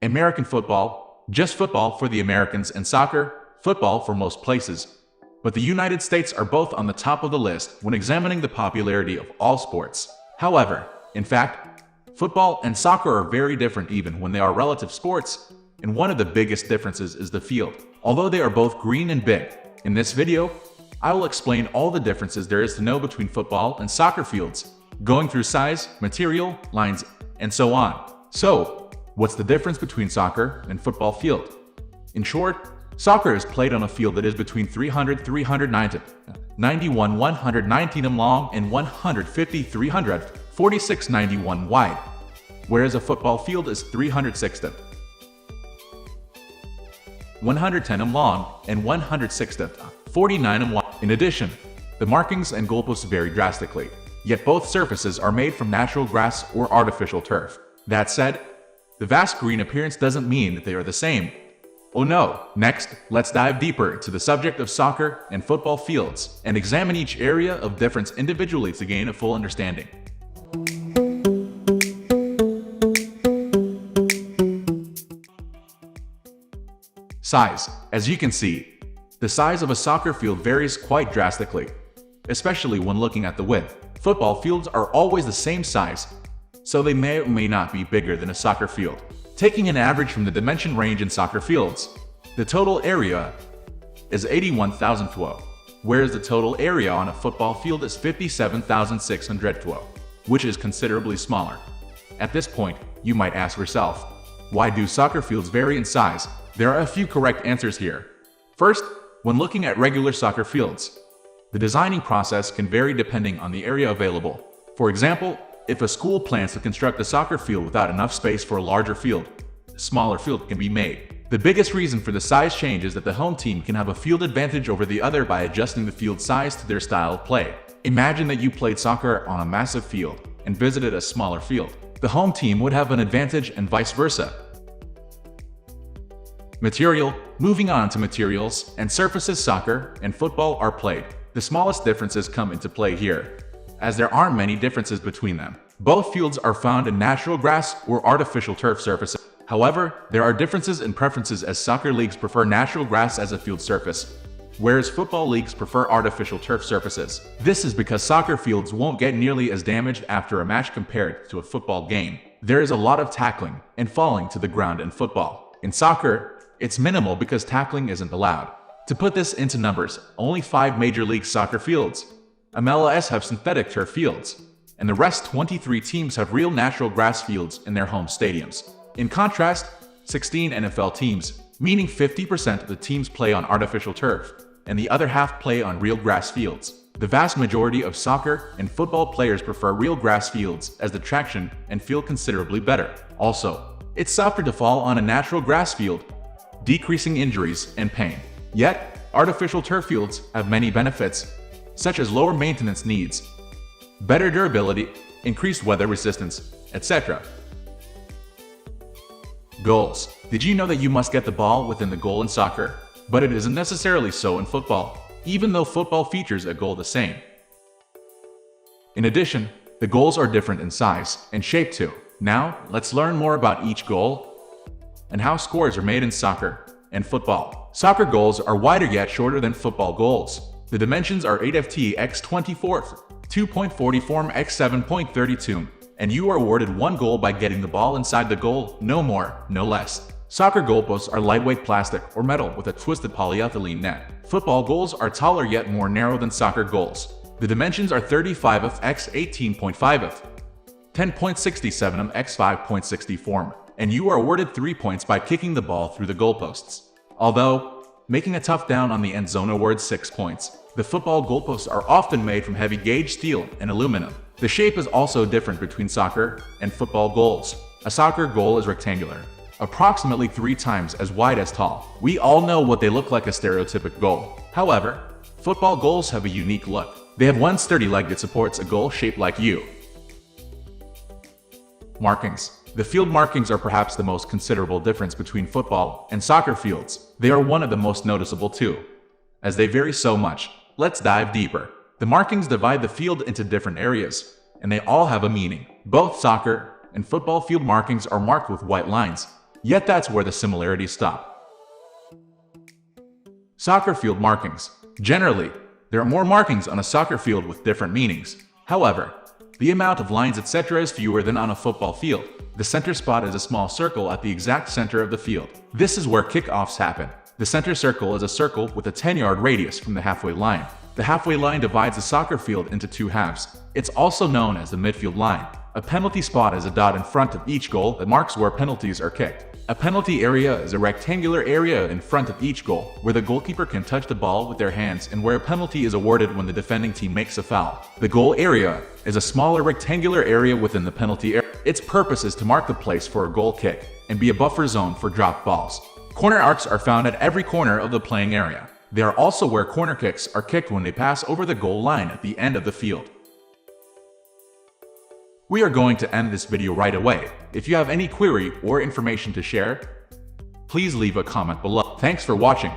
American football, just football for the Americans, and soccer, football for most places. But the United States are both on the top of the list when examining the popularity of all sports. However, in fact, football and soccer are very different even when they are relative sports, and one of the biggest differences is the field. Although they are both green and big, in this video, I will explain all the differences there is to know between football and soccer fields, going through size, material, lines, and so on. So, what's the difference between soccer and football field? In short, soccer is played on a field that is between 390, 91, 119 long and 150, 346, 91 wide, whereas a football field is 360, 110 long and 160, 49 wide. In addition, the markings and goalposts vary drastically, yet both surfaces are made from natural grass or artificial turf. That said, the vast green appearance doesn't mean that they are the same. Oh no! Next, let's dive deeper into the subject of soccer and football fields and examine each area of difference individually to gain a full understanding. Size. As you can see, the size of a soccer field varies quite drastically, especially when looking at the width. Football fields are always the same size, so they may or may not be bigger than a soccer field. Taking an average from the dimension range in soccer fields, the total area is 81,012, whereas the total area on a football field is 57,612, which is considerably smaller. At this point, you might ask yourself, why do soccer fields vary in size? There are a few correct answers here. First, when looking at regular soccer fields, the designing process can vary depending on the area available. For example, if a school plans to construct a soccer field without enough space for a larger field, a smaller field can be made. The biggest reason for the size change is that the home team can have a field advantage over the other by adjusting the field size to their style of play. Imagine that you played soccer on a massive field and visited a smaller field. The home team would have an advantage and vice versa. Material. Moving on to materials and surfaces, soccer and football are played. The smallest differences come into play here, as there aren't many differences between them. Both fields are found in natural grass or artificial turf surfaces. However, there are differences in preferences, as soccer leagues prefer natural grass as a field surface, whereas football leagues prefer artificial turf surfaces. This is because soccer fields won't get nearly as damaged after a match compared to a football game. There is a lot of tackling and falling to the ground in football. In soccer, it's minimal because tackling isn't allowed. To put this into numbers, only 5 Major League Soccer fields, MLS, have synthetic turf fields, and the rest 23 teams have real natural grass fields in their home stadiums. In contrast, 16 NFL teams, meaning 50% of the teams, play on artificial turf, and the other half play on real grass fields. The vast majority of soccer and football players prefer real grass fields as the traction and feel considerably better. Also, it's softer to fall on a natural grass field, decreasing injuries and pain. Yet, artificial turf fields have many benefits, such as lower maintenance needs, better durability, increased weather resistance, etc. Goals. Did you know that you must get the ball within the goal in soccer? But it isn't necessarily so in football, even though football features a goal the same. In addition, the goals are different in size and shape too. Now, let's learn more about each goal and how scores are made in soccer and football. Soccer goals are wider yet shorter than football goals. The dimensions are 8ft x 24, 2.44 x 7.32, and you are awarded 1 goal by getting the ball inside the goal, no more, no less. Soccer goalposts are lightweight plastic or metal with a twisted polyethylene net. Football goals are taller yet more narrow than soccer goals. The dimensions are 35 x 18.5, 10.67 x 5.64, and you are awarded 3 points by kicking the ball through the goalposts. Although, making a tough down on the end zone awards 6 points. The football goalposts are often made from heavy gauge steel and aluminum. The shape is also different between soccer and football goals. A soccer goal is rectangular, approximately 3 times as wide as tall. We all know what they look like, a stereotypic goal. However, football goals have a unique look. They have one sturdy leg that supports a goal shaped like you. Markings. The field markings are perhaps the most considerable difference between football and soccer fields. They are one of the most noticeable too, as they vary so much. Let's dive deeper. The markings divide the field into different areas, and they all have a meaning. Both soccer and football field markings are marked with white lines, Yet that's where the similarities stop. Soccer field markings. Generally, there are more markings on a soccer field with different meanings. However, the amount of lines etc. is fewer than on a football field. The center spot is a small circle at the exact center of the field. This is where kickoffs happen. The center circle is a circle with a 10-yard radius from the halfway line. The halfway line divides the soccer field into two halves. It's also known as the midfield line. A penalty spot is a dot in front of each goal that marks where penalties are kicked. A penalty area is a rectangular area in front of each goal, where the goalkeeper can touch the ball with their hands and where a penalty is awarded when the defending team makes a foul. The goal area is a smaller rectangular area within the penalty area. Its purpose is to mark the place for a goal kick and be a buffer zone for dropped balls. Corner arcs are found at every corner of the playing area. They are also where corner kicks are kicked when they pass over the goal line at the end of the field. We are going to end this video right away. If you have any query or information to share, please leave a comment below. Thanks for watching.